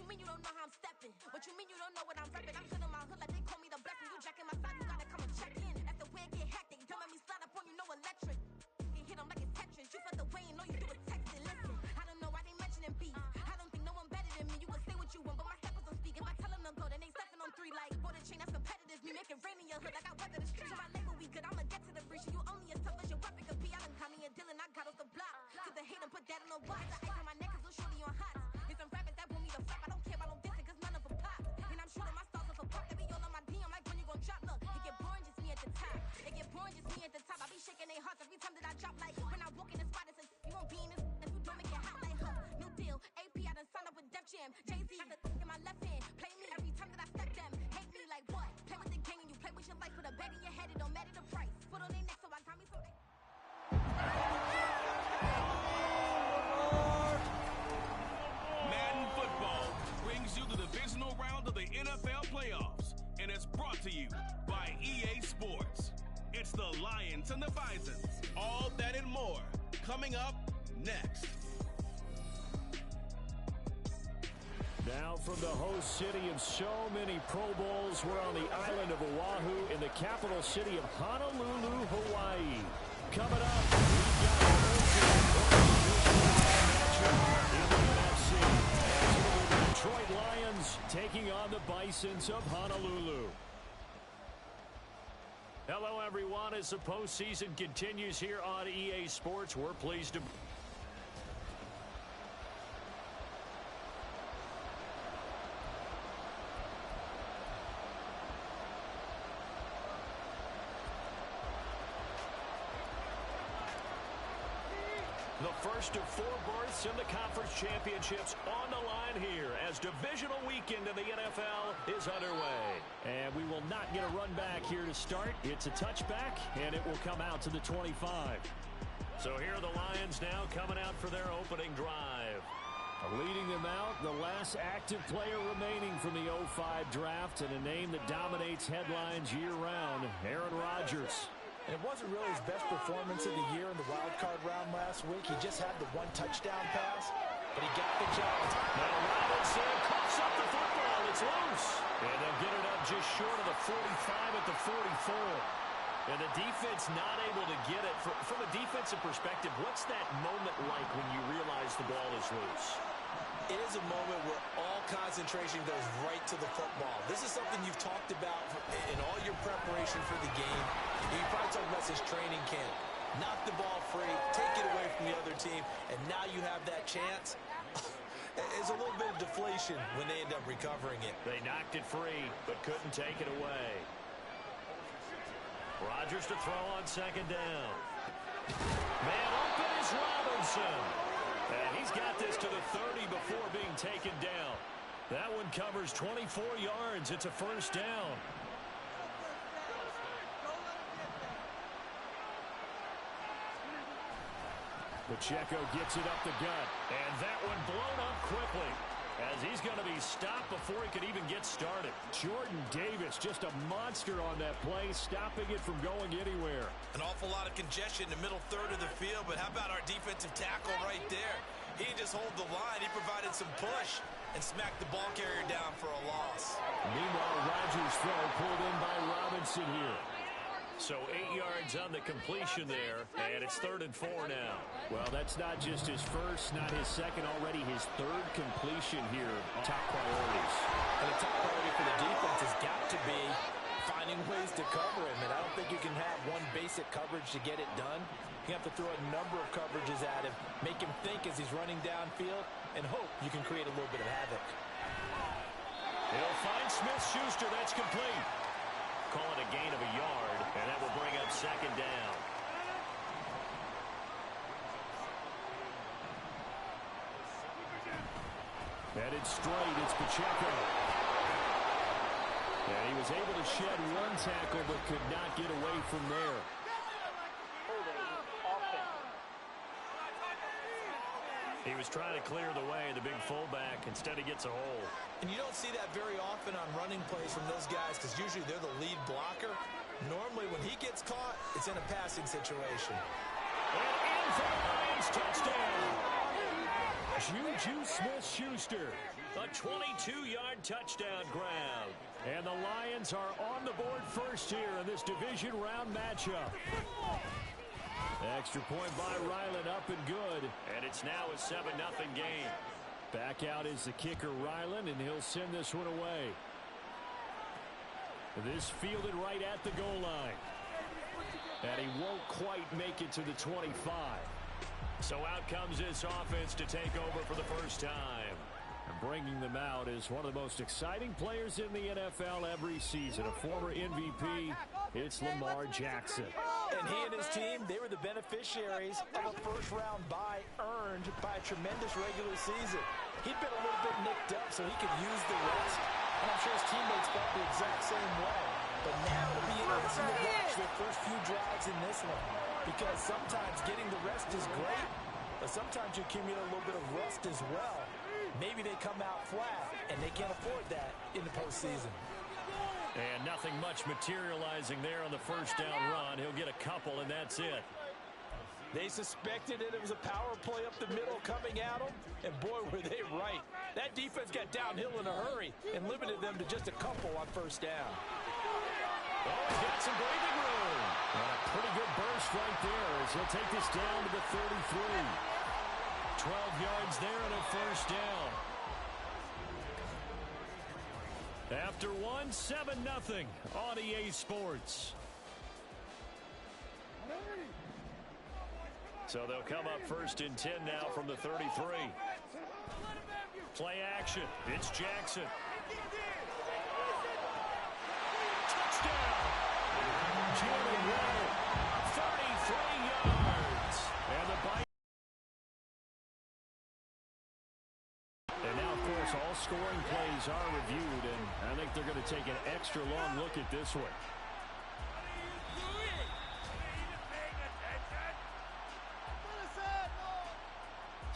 you mean you don't know how I'm stepping? What you mean you don't know what I'm repping? I'm good in my hood like they call me the blessing. You jacking my side, you gotta come and check in. That's the way it get hectic. Don't make me slide up on you, no electric. You hit them like it's Tetris. You felt the way and all you do is text it. Listen, I don't know why they mentioning beef. I don't think no one better than me. You can say what you want, but my steppers don't speak. If I tell them to go, then they stepping on 3 like border chain. That's competitive. Me make it rain in your hood like I weather the streets. So my label we good. I'ma get to the breach. You only as tough as your weapon could be. I done Connie and Dylan. I got off the block. Cause the hate and put that in the watch. The ice on my neck is little shorty on hot. It's some rappers that want me to flop. I don't care about no dissing cause none of them pop. And I'm shooting my stars off a pop. They be all on my DM like when you gon' drop. Look, it get boring just me at the top. It get boring just me at the top. I be shaking their hearts every time that I drop. Like when I walk in the spot, it's a you won't be in this if you don't make it hot like huh. New deal, AP I done signed up with Def Jam. Jay-Z got the in my left hand. Play me every time that I step them. Hate me like what? Play with the gang and you play with your life. Put a bet in your head, it don't matter the price. Put on their neck so I got me some. Madden football brings you the divisional round of the NFL playoffs, and it's brought to you by EA Sports. It's the Lions and the Bisons. All that and more coming up next. Now from the host city of so many Pro Bowls, we're on the island of Oahu in the capital city of Honolulu, Hawaii. Coming up, we've got the Detroit Lions taking on the Bisons of Honolulu. Hello, everyone. As the postseason continues here on EA Sports, we're pleased to... The first of 4 berths in the conference championships on the line here as divisional weekend in the NFL is underway. And we will not get a run back here to start. It's a touchback, and it will come out to the 25. So here are the Lions now coming out for their opening drive. Leading them out, the last active player remaining from the 05 draft and a name that dominates headlines year-round, Aaron Rodgers. And it wasn't really his best performance of the year in the wild card round last week. He just had the 1 touchdown pass, but he got the job. Now Robinson coughs up the football. It's loose. And they'll get it up just short of the 45 at the 44. And the defense not able to get it. From a defensive perspective, what's that moment like when you realize the ball is loose? It is a moment where all concentration goes right to the football. This is something you've talked about in all your preparation for the game. You probably talked about this training camp. Knock the ball free, take it away from the other team, and now you have that chance. There's a little bit of deflation when they end up recovering it. They knocked it free, but couldn't take it away. Rodgers to throw on second down. Man open is Robinson. And he's got this to the 30 before being taken down. That one covers 24 yards. It's a first down. Pacheco gets it up the gut. And that one blown up quickly, as he's going to be stopped before he could even get started. Jordan Davis, just a monster on that play, stopping it from going anywhere. An awful lot of congestion in the middle third of the field, but how about our defensive tackle right there? He didn't just hold the line. He provided some push and smacked the ball carrier down for a loss. Meanwhile, Rodgers' throw pulled in by Robinson here. So 8 yards on the completion there, and it's 3rd and 4 now. Well, that's not just his first, not his second, already his 3rd completion here. Top priorities. And the top priority for the defense has got to be finding ways to cover him. And I don't think you can have one basic coverage to get it done. You have to throw a number of coverages at him, make him think as he's running downfield, and hope you can create a little bit of havoc. He'll find Smith-Schuster. That's complete. Call it a gain of a yard, and that will bring up second down. Headed straight, it's Pacheco. And he was able to shed 1 tackle, but could not get away from there. He was trying to clear the way, the big fullback. Instead, he gets a hole. And you don't see that very often on running plays from those guys because usually they're the lead blocker. Normally, when he gets caught, it's in a passing situation. And in for the Lions touchdown. Juju Smith-Schuster. A 22-yard touchdown grab. And the Lions are on the board first here in this division round matchup. Extra point by Ryland, up and good. And it's now a 7-0 game. Back out is the kicker, Ryland, and he'll send this one away. This fielded right at the goal line. And he won't quite make it to the 25. So out comes this offense to take over for the first time. And bringing them out is one of the most exciting players in the NFL every season. A former MVP, it's Lamar Jackson. And he and his team, they were the beneficiaries of a first-round bye earned by a tremendous regular season. He'd been a little bit nicked up so he could use the rest. And I'm sure his teammates felt the exact same way. But now it'll be interesting to watch their first few drives in this one. Because sometimes getting the rest is great, but sometimes you accumulate a little bit of rust as well. Maybe they come out flat, and they can't afford that in the postseason. And nothing much materializing there on the first down run. He'll get a couple, and that's it. They suspected it was a power play up the middle coming at them, and boy, were they right. That defense got downhill in a hurry and limited them to just a couple on first down. Oh, he's got some breathing room. And a pretty good burst right there as he'll take this down to the 33. 12 yards there and a first down. After one, 7-0 on EA Sports. So they'll come up first and 10 now from the 33. Play action. It's Jackson. Touchdown. Jalen Waddle, 33 yards. And the bite. And now, of course, all scoring plays are reviewed, and I think they're going to take an extra long look at this one.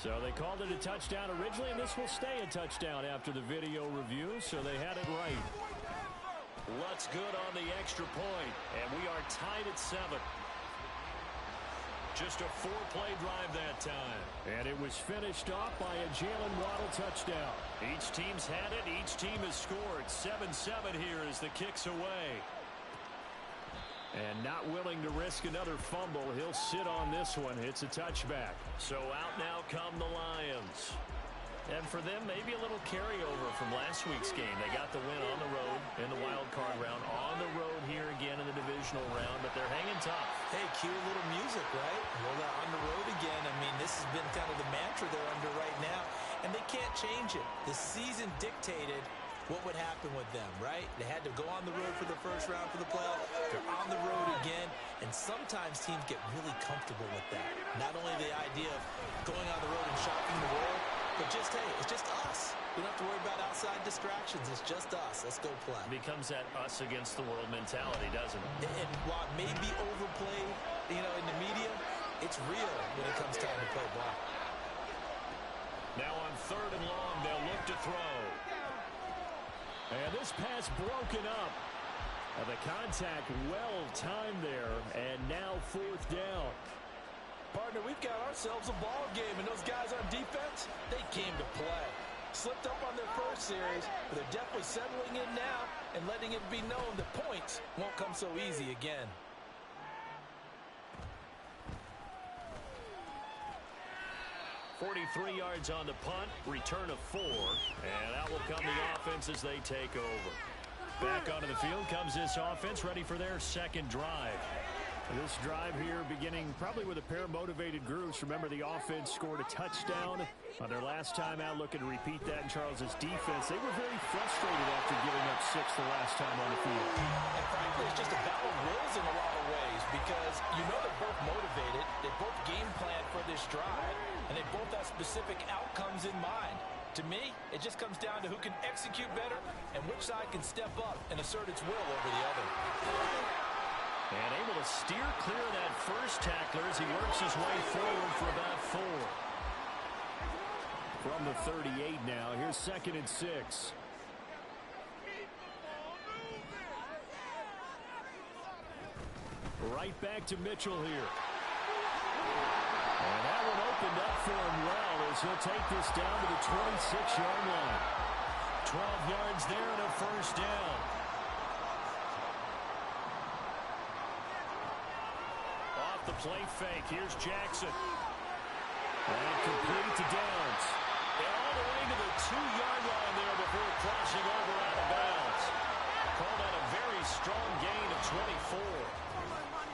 So they called it a touchdown originally, and this will stay a touchdown after the video review, so they had it right. Lutz good on the extra point, and we are tied at 7. Just a 4-play drive that time. And it was finished off by a Jalen Waddle touchdown. Each team's had it. Each team has scored. 7-7 here as the kick's away. And not willing to risk another fumble. He'll sit on this one. It's a touchback. So out now come the Lions. And for them, maybe a little carryover from last week's game. They got the win on the road in the wild card round. On the road here again in the divisional round, but they're hanging tough. Hey, cue a little music, right? Well, they're on the road again. I mean, this has been kind of the mantra they're under right now, and they can't change it. The season dictated what would happen with them, right? They had to go on the road for the first round for the playoff. They're on the road again, and sometimes teams get really comfortable with that. Not only the idea of going on the road and shocking the world, but just, hey, it's just us. We don't have to worry about outside distractions. It's just us. Let's go play. It becomes that us against the world mentality, doesn't it? And while it may be overplayed, in the media, it's real when it comes time to play ball. Now on 3rd and long, they'll look to throw. And this pass broken up. And the contact well timed there. And now 4th down. Partner, we've got ourselves a ball game, and those guys on defense, they came to play. Slipped up on their first series, but they're definitely settling in now and letting it be known that points won't come so easy again. .43 yards on the punt, return of 4, and out will come the offense as they take over. Back onto the field comes this offense, ready for their second drive. This drive here beginning probably with a pair of motivated groups. Remember, the offense scored a touchdown on their last time out. Looking to repeat that in Charles's defense. They were very frustrated after giving up 6 the last time on the field. And frankly, it's just a battle of wills in a lot of ways because they're both motivated. They both game plan for this drive, and they both have specific outcomes in mind. To me, it just comes down to who can execute better and which side can step up and assert its will over the other. And able to steer clear of that first tackler as he works his way forward for about 4. From the 38 now, here's 2nd and 6. Right back to Mitchell here. And that one opened up for him well as he'll take this down to the 26-yard line. 12 yards there and a first down. Off the play fake. Here's Jackson. And complete to Downs. And all the way to the 2-yard line there before crossing over out of bounds. Called out a very strong gain of 24.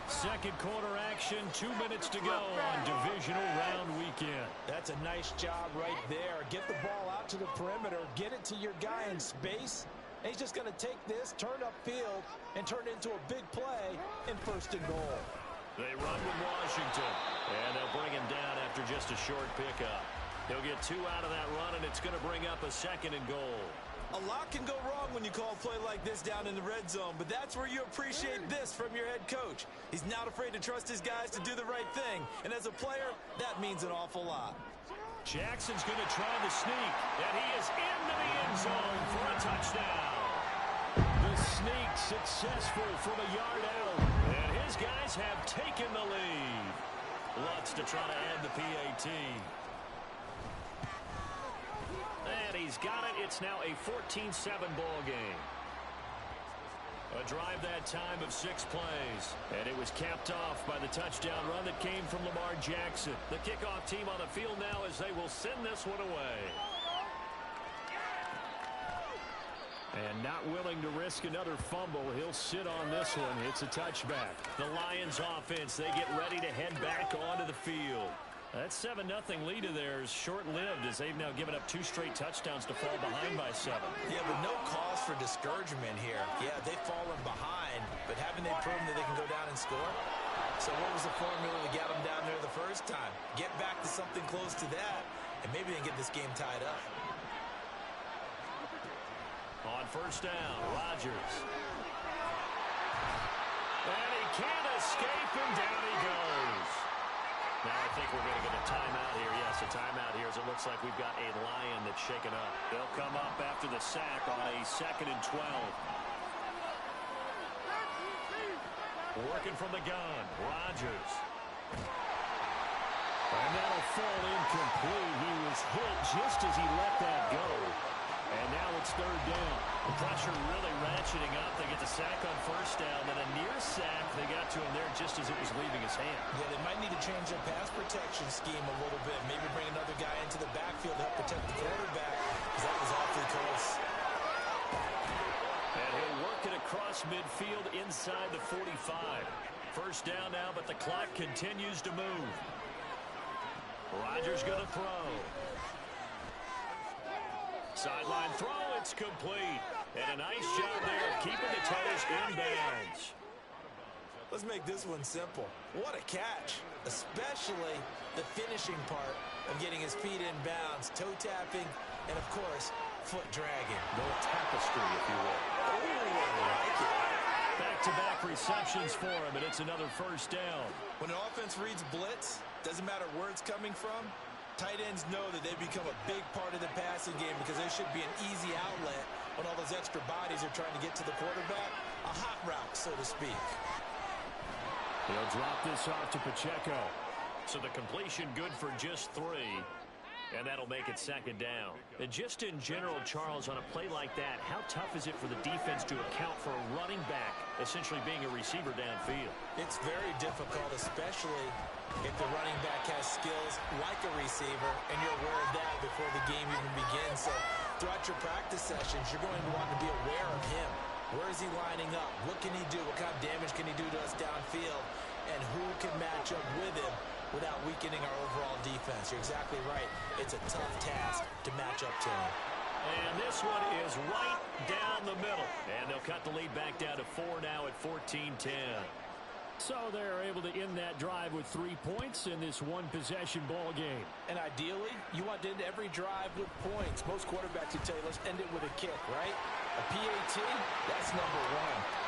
Second quarter action, 2 minutes to go on divisional round weekend. That's a nice job right there. Get the ball out to the perimeter, get it to your guy in space. And he's just going to take this, turn upfield, and turn it into a big play in 1st and goal. They run with Washington, and they'll bring him down after just a short pickup. He'll get 2 out of that run, and it's going to bring up a 2nd and goal. A lot can go wrong when you call a play like this down in the red zone, but that's where you appreciate this from your head coach. He's not afraid to trust his guys to do the right thing, and as a player, that means an awful lot. Jackson's going to try the sneak, and he is into the end zone for a touchdown. The sneak successful from a yard out, and his guys have taken the lead. Lutz to try to add the PAT. And he's got it. It's now a 14-7 ball game. A drive that time of 6 plays. And it was capped off by the touchdown run that came from Lamar Jackson. The kickoff team on the field now as they will send this one away. And not willing to risk another fumble. He'll sit on this one. It's a touchback. The Lions offense, they get ready to head back onto the field. That 7-0 lead of theirs short-lived as they've now given up 2 straight touchdowns to fall behind by 7. Yeah, but no cause for discouragement here. Yeah, they've fallen behind, but haven't they proven that they can go down and score? So what was the formula that got them down there the first time? Get back to something close to that, and maybe they can get this game tied up. On 1st down, Rodgers. And he can't escape, and down he goes. Now I think we're going to get a timeout here. Yes, a timeout here as it looks like we've got a Lion that's shaken up. They'll come up after the sack on a 2nd and 12. Working from the gun, Rodgers. And that'll fall incomplete. He was hit just as he let that go. And now it's 3rd down. The pressure really ratcheting up. They get the sack on 1st down. Then a near sack. They got to him there just as it was leaving his hand. Yeah, they might need to change their pass protection scheme a little bit. Maybe bring another guy into the backfield to help protect the quarterback, because that was awfully close. And he'll work it across midfield inside the 45. 1st down now, but the clock continues to move. Rodgers going to throw. Sideline throw, it's complete. And a nice job there of keeping the toes inbounds. Let's make this one simple. What a catch, especially the finishing part of getting his feet in bounds, toe tapping, and of course, foot dragging. No tapestry, if you will. Oh, I like it. Back-to-back receptions for him, and it's another 1st down. When an offense reads blitz, doesn't matter where it's coming from, tight ends know that they become a big part of the passing game because there should be an easy outlet when all those extra bodies are trying to get to the quarterback. A hot route, so to speak. He'll drop this off to Pacheco. So the completion good for just 3. And that'll make it 2nd down. And just in general, Charles, on a play like that, how tough is it for the defense to account for a running back essentially being a receiver downfield? It's very difficult, especially if the running back has skills like a receiver, and you're aware of that before the game even begins. So throughout your practice sessions, you're going to want to be aware of him. Where is he lining up? What can he do? What kind of damage can he do to us downfield? And who can match up with him without weakening our overall defense? You're exactly right. It's a tough task to match up to him. And this one is right down the middle. And they'll cut the lead back down to 4 now at 14-10. So they're able to end that drive with 3 points in this one-possession ball game. And ideally, you want to end every drive with points. Most quarterbacks would tell you, let's end it with a kick, right? A PAT, that's number 1.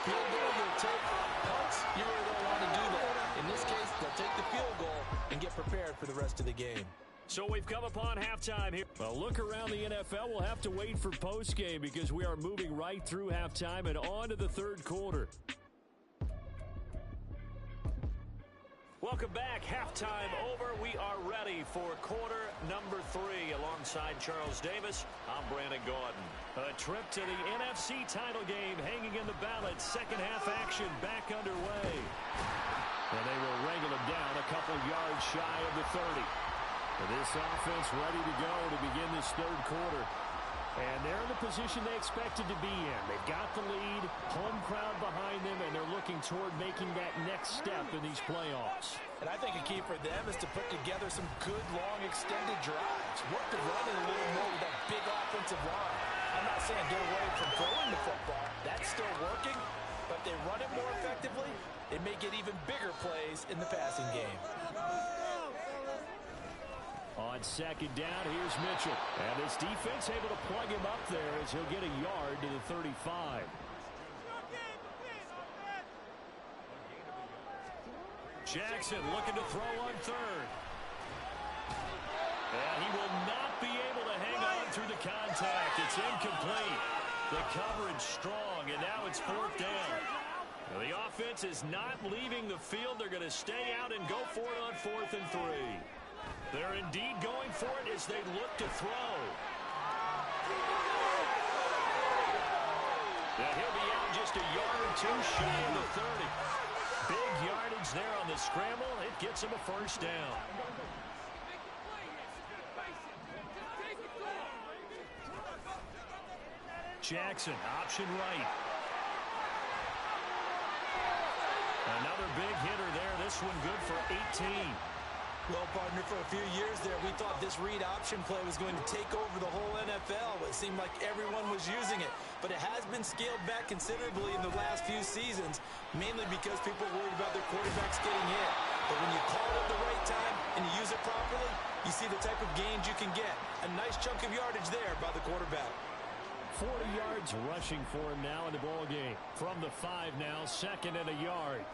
Field goal, you'll take. Punts, you really don't want to do that. In this case, they'll take the field goal and get prepared for the rest of the game. So we've come upon halftime here. A look around the NFL. We'll have to wait for postgame because we are moving right through halftime and on to the 3rd quarter. Welcome back. Halftime over. We are ready for quarter number 3. Alongside Charles Davis, I'm Brandon Gaudin. A trip to the NFC title game hanging in the balance. Second half action back underway. And they will wrangle him down a couple yards shy of the 30. This offense ready to go to begin this third quarter. And they're in the position they expected to be in. They've got the lead, home crowd behind them, and they're looking toward making that next step in these playoffs. And I think a key for them is to put together some good, long, extended drives. Work the running a little more with that big offensive line. I'm not saying get away from throwing the football. That's still working. But if they run it more effectively, they may get even bigger plays in the passing game. On second down, here's Mitchell. And this defense able to plug him up there as he'll get a yard to the 35. Jackson looking to throw on third. And he will not be able to hang on through the contact. It's incomplete. The coverage strong, and now it's fourth down. Now, the offense is not leaving the field. They're going to stay out and go for it on 4th and 3. They're indeed going for it as they look to throw. And he'll be out just a yard or two shy of the 30. Big yardage there on the scramble. It gets him a first down. Jackson, option right. Another big hitter there. This one good for 18. Well, partner, for a few years there, we thought this read option play was going to take over the whole NFL. It seemed like everyone was using it. But it has been scaled back considerably in the last few seasons, mainly because people are worried about their quarterbacks getting hit. But when you call it at the right time and you use it properly, you see the type of gains you can get. A nice chunk of yardage there by the quarterback. 40 yards rushing for him now in the ball game. From the 5 now, second and a yard.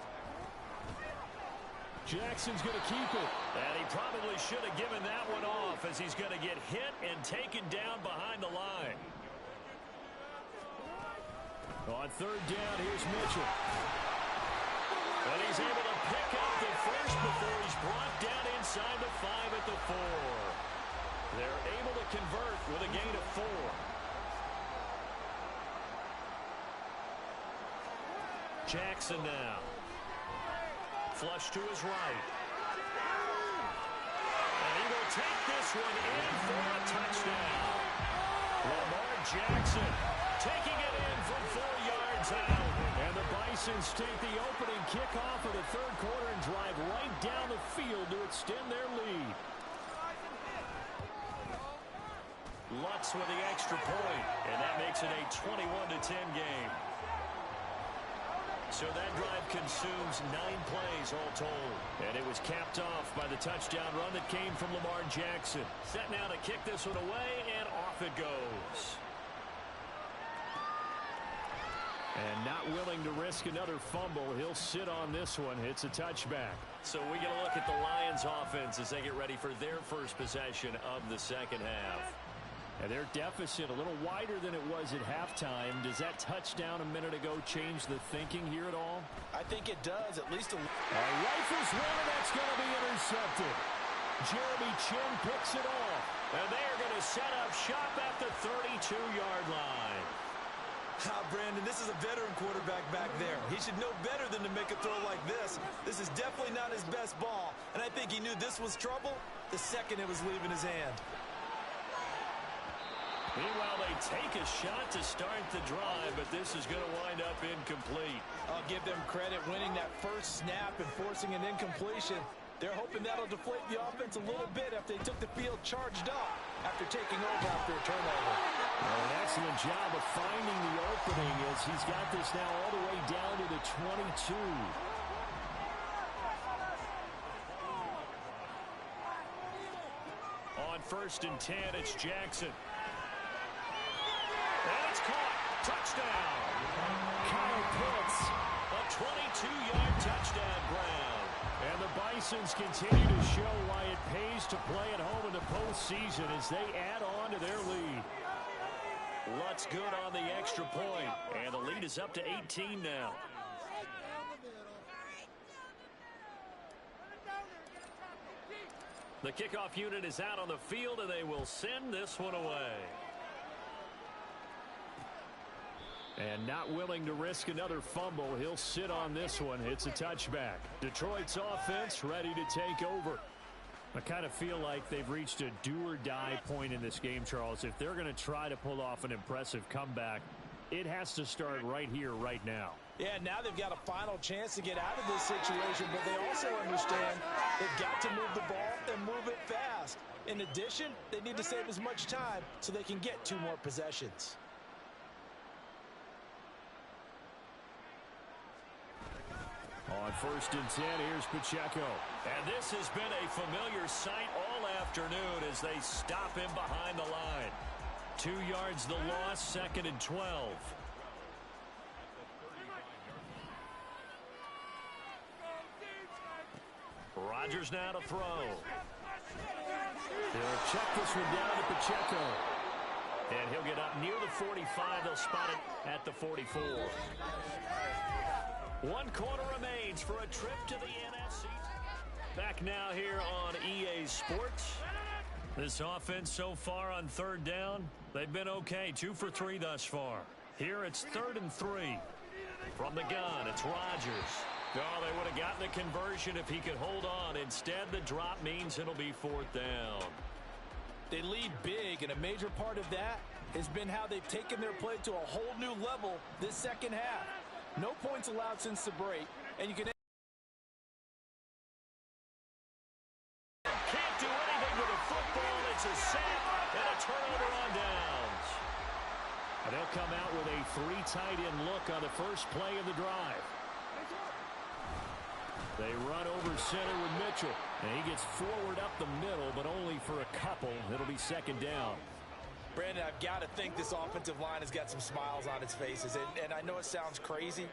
Jackson's going to keep it. And he probably should have given that one off as he's going to get hit and taken down behind the line. On third down, here's Mitchell. And he's able to pick up the first before he's brought down inside the 5 at the 4. They're able to convert with a gain of 4. Jackson now. Flush to his right. And he will take this one in for a touchdown. Lamar Jackson taking it in from 4 yards out. And the Bisons take the opening kickoff of the third quarter and drive right down the field to extend their lead. Lutz with the extra point, and that makes it a 21-10 game. So that drive consumes 9 plays all told. And it was capped off by the touchdown run that came from Lamar Jackson. Set now to kick this one away, and off it goes. And not willing to risk another fumble, he'll sit on this one. It's a touchback. So we get a look at the Lions offense as they get ready for their first possession of the second half. And their deficit a little wider than it was at halftime. Does that touchdown a minute ago change the thinking here at all? I think it does, at least a rifles one, and that's going to be intercepted. Jeremy Chin picks it off. And they are going to set up shop at the 32-yard line. Brandon, this is a veteran quarterback back there. He should know better than to make a throw like this. This is definitely not his best ball. And I think he knew this was trouble the second it was leaving his hand. Meanwhile, they take a shot to start the drive, but this is going to wind up incomplete. I'll give them credit winning that first snap and forcing an incompletion. They're hoping that'll deflate the offense a little bit after they took the field charged up after taking over after a turnover. Well, an excellent job of finding the opening as he's got this now all the way down to the 22. On 1st and 10, it's Jackson. And it's caught. Touchdown. Kyle Pitts. A 22-yard touchdown ground. And the Bisons continue to show why it pays to play at home in the postseason as they add on to their lead. Lutz good on the extra point. And the lead is up to 18 now. The kickoff unit is out on the field, and they will send this one away. And not willing to risk another fumble, he'll sit on this one. It's a touchback. Detroit's offense ready to take over. I kind of feel like they've reached a do-or-die point in this game, Charles. If they're going to try to pull off an impressive comeback, it has to start right here, right now. Yeah, now they've got a final chance to get out of this situation, but they also understand they've got to move the ball and move it fast. In addition, they need to save as much time so they can get 2 more possessions. On 1st and 10, here's Pacheco. And this has been a familiar sight all afternoon as they stop him behind the line. 2 yards the loss, 2nd and 12. Rodgers now to throw. They'll check this one down to Pacheco. And he'll get up near the 45. They'll spot it at the 44. 1 quarter remains for a trip to the NFC. Back now here on EA Sports. This offense so far on 3rd down, they've been okay. 2 for 3 thus far. Here it's 3rd and 3. From the gun, it's Rodgers. Oh, they would have gotten the conversion if he could hold on. Instead, the drop means it'll be 4th down. They lead big, and a major part of that has been how they've taken their play to a whole new level this second half. No points allowed since the break, and you can... Can't do anything with a football. It's a sack and a turnover on downs. And they'll come out with a 3 tight end look on the first play of the drive. They run over center with Mitchell, and he gets forward up the middle, but only for a couple. It'll be 2nd down. Brandon, I've got to think this offensive line has got some smiles on its faces. And I know it sounds crazy,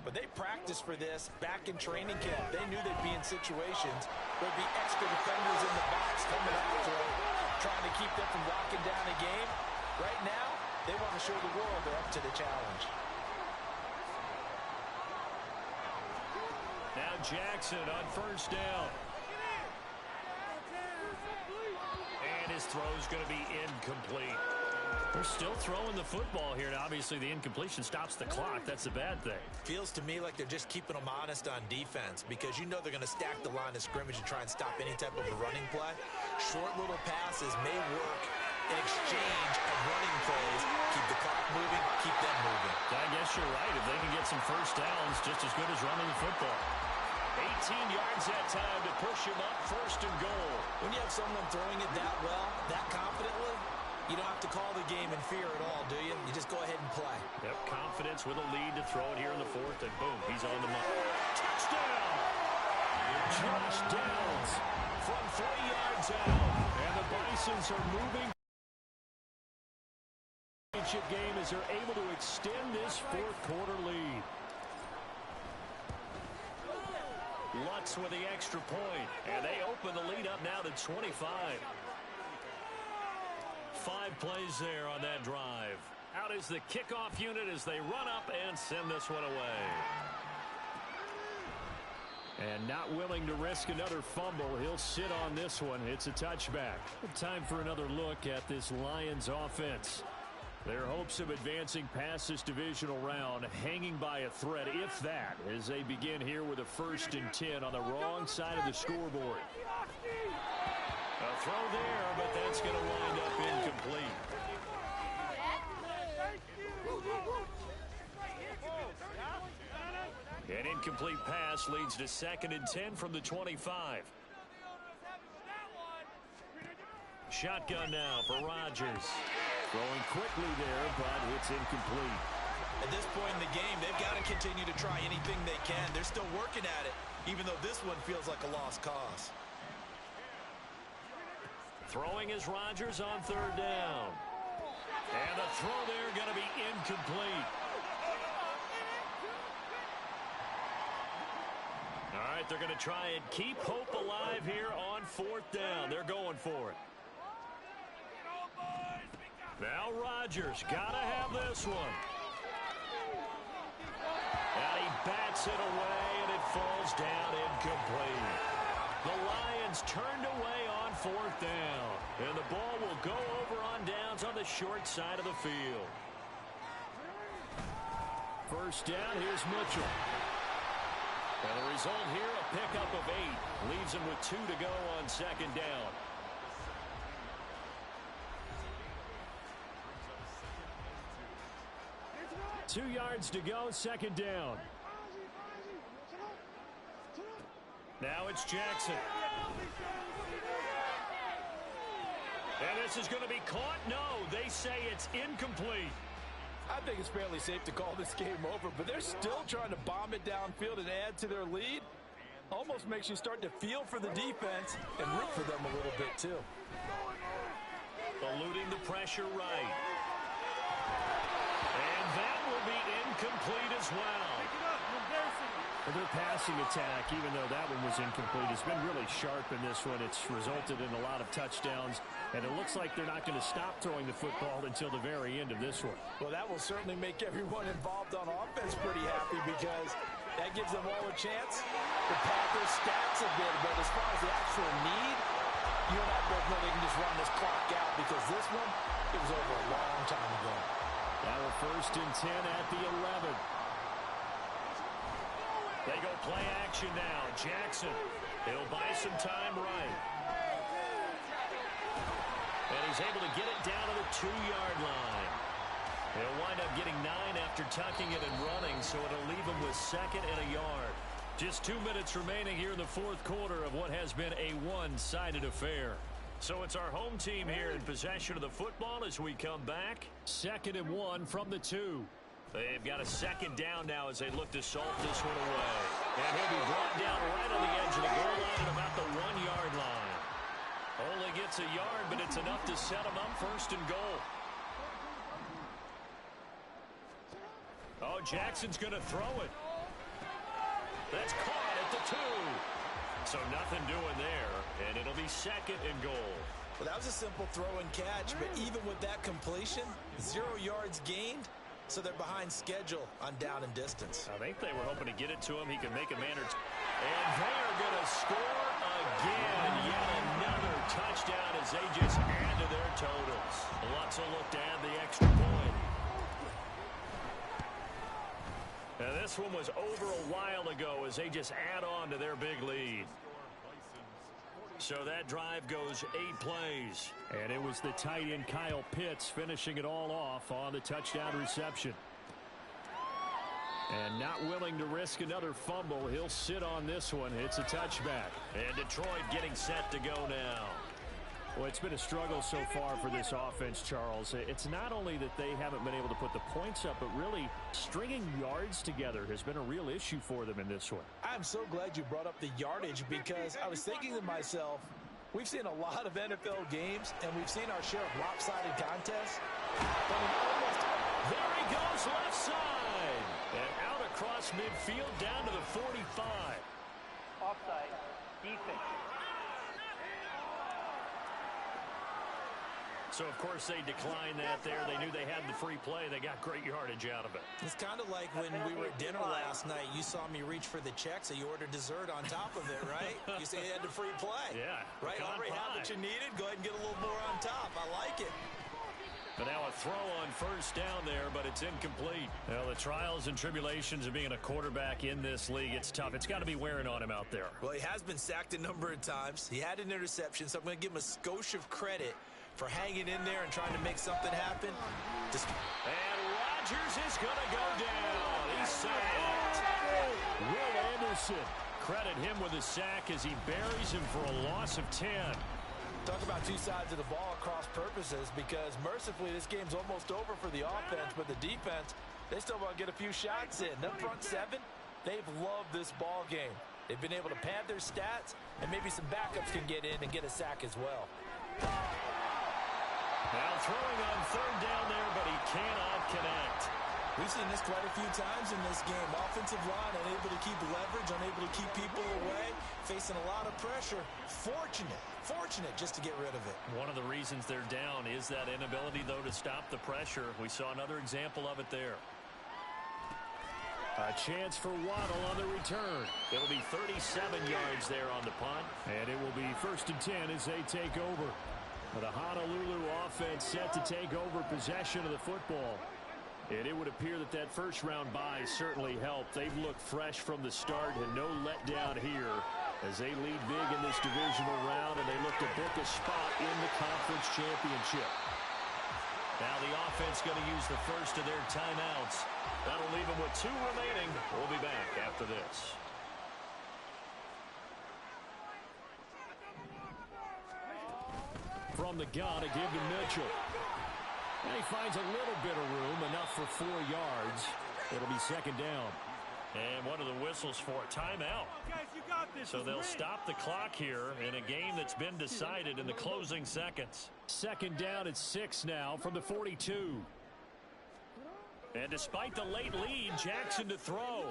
but they practiced for this back in training camp. They knew they'd be in situations where there'd be extra defenders in the box coming after them, trying to keep them from locking down a game. Right now, they want to show the world they're up to the challenge. Now Jackson on 1st down. And his throw's going to be incomplete. They're still throwing the football here, and obviously the incompletion stops the clock. That's the bad thing. Feels to me like they're just keeping them honest on defense because you know they're going to stack the line of scrimmage and try and stop any type of a running play. Short little passes may work in exchange of running plays. Keep the clock moving, keep them moving. I guess you're right. If they can get some 1st downs, just as good as running the football. 18 yards that time to push him up 1st and goal. When you have someone throwing it that well, that confidently, you don't have to call the game in fear at all, do you? You just go ahead and play. Yep, confidence with a lead to throw it here in the 4th, and boom, he's on the mark. Touchdown! Josh Downs from 3 yards out. And the Bisons are moving. Championship game as they're able to extend this 4th quarter lead. Lutz with the extra point, and they open the lead up now to 25. 5 plays there on that drive. Out is the kickoff unit as they run up and send this one away. And not willing to risk another fumble, he'll sit on this one. It's a touchback. Time for another look at this Lions offense. Their hopes of advancing past this divisional round hanging by a thread, if that, as they begin here with a 1st and 10 on the wrong side of the scoreboard. A throw there, but that's going to wind up incomplete. An incomplete pass leads to 2nd and 10 from the 25. Shotgun now for Rodgers. Throwing quickly there, but it's incomplete. At this point in the game, they've got to continue to try anything they can. They're still working at it, even though this one feels like a lost cause. Throwing is Rodgers on 3rd down. And the throw there going to be incomplete. All right, they're going to try and keep hope alive here on 4th down. They're going for it. Now Rodgers got to have this one. And he bats it away, and it falls down incomplete. The Lions turned away on 4th down. And the ball will go over on downs on the short side of the field. First down, here's Mitchell. And the result here, a pickup of 8. Leaves him with 2 to go on 2nd down. Two yards to go, 2nd down. Now it's Jackson. And this is going to be caught. No, they say it's incomplete. I think it's fairly safe to call this game over, but they're still trying to bomb it downfield and add to their lead. Almost makes you start to feel for the defense and root for them a little bit too. Eluding the pressure right. And that will be incomplete as well. Their passing attack, even though that one was incomplete, has been really sharp in this one. It's resulted in a lot of touchdowns, and it looks like they're not going to stop throwing the football until the very end of this one. Well, that will certainly make everyone involved on offense pretty happy because that gives them all a chance to pad their stats a bit. But as far as the actual need, you and I both know they can just run this clock out because this one, it was over a long time ago. Now a 1st and 10 at the 11. They go play action now. Jackson, he'll buy some time right. And he's able to get it down to the 2-yard line. He'll wind up getting 9 after tucking it and running, so it'll leave him with 2nd and a yard. Just 2 minutes remaining here in the 4th quarter of what has been a one-sided affair. So it's our home team here in possession of the football as we come back. 2nd and 1 from the 2. They've got a 2nd down now as they look to salt this one away. And he'll be brought down right on the edge of the goal line at about the 1-yard line. Only gets a yard, but it's enough to set him up 1st and goal. Oh, Jackson's going to throw it. That's caught at the 2. So nothing doing there, and it'll be 2nd and goal. Well, that was a simple throw and catch, but even with that completion, 0 yards gained. So they're behind schedule on down and distance. I think they were hoping to get it to him. He can make a man or two. And they are going to score again. Yet another touchdown as they just add to their totals. Lots of look to add the extra point. Now this one was over a while ago as they just add on to their big lead. So that drive goes 8 plays. And it was the tight end Kyle Pitts finishing it all off on the touchdown reception. And not willing to risk another fumble. He'll sit on this one. It's a touchback. And Detroit getting set to go now. Well, it's been a struggle so far for this offense, Charles. It's not only that they haven't been able to put the points up, but really stringing yards together has been a real issue for them in this one. I'm so glad you brought up the yardage because I was thinking to myself, we've seen a lot of NFL games, and we've seen our share of lopsided contests. But in almost... There he goes left side. And out across midfield down to the 45. Offside. Defense. So, of course, they declined that there. They knew they had the free play. They got great yardage out of it. It's kind of like when we were at dinner last night. You saw me reach for the check, so you ordered dessert on top of it, right? You say you had the free play. Yeah. Right? Already had what you needed. Go ahead and get a little more on top. I like it. But now a throw on 1st down there, but it's incomplete. Well, the trials and tribulations of being a quarterback in this league, it's tough. It's got to be wearing on him out there. Well, he has been sacked a number of times. He had an interception, so I'm going to give him a skosh of credit for hanging in there and trying to make something happen. And Rodgers is going to go down. He's sacked. Will Anderson, credit him with a sack as he buries him for a loss of 10. Talk about two sides of the ball at cross purposes because mercifully this game's almost over for the offense, but the defense, they still want to get a few shots in. Them front 7, they've loved this ball game. They've been able to pad their stats, and maybe some backups can get in and get a sack as well. Now throwing on 3rd down there, but he cannot connect. We've seen this quite a few times in this game. Offensive line unable to keep leverage, unable to keep people away, facing a lot of pressure. Fortunate just to get rid of it. One of the reasons they're down is that inability, though, to stop the pressure. We saw another example of it there. A chance for Waddle on the return. It'll be 37 yards there on the punt. And it will be 1st and 10 as they take over. The Honolulu offense set to take over possession of the football. And it would appear that that first-round bye certainly helped. They've looked fresh from the start and no letdown here as they lead big in this divisional round, and they look to book a spot in the conference championship. Now the offense going to use the first of their timeouts. That'll leave them with 2 remaining. We'll be back after this. From the gun, a give to Mitchell. And he finds a little bit of room, enough for 4 yards. It'll be 2nd down. And one of the whistles for a timeout. So they'll stop the clock here in a game that's been decided in the closing seconds. 2nd down at 6 now from the 42. And despite the late lead, Jackson to throw.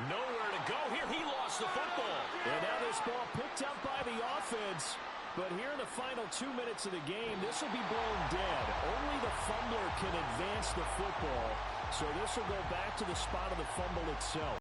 Nowhere to go here. He lost the football. And now this ball picked up by the offense. But here in the final 2 minutes of the game, this will be blown dead. Only the fumbler can advance the football. So this will go back to the spot of the fumble itself.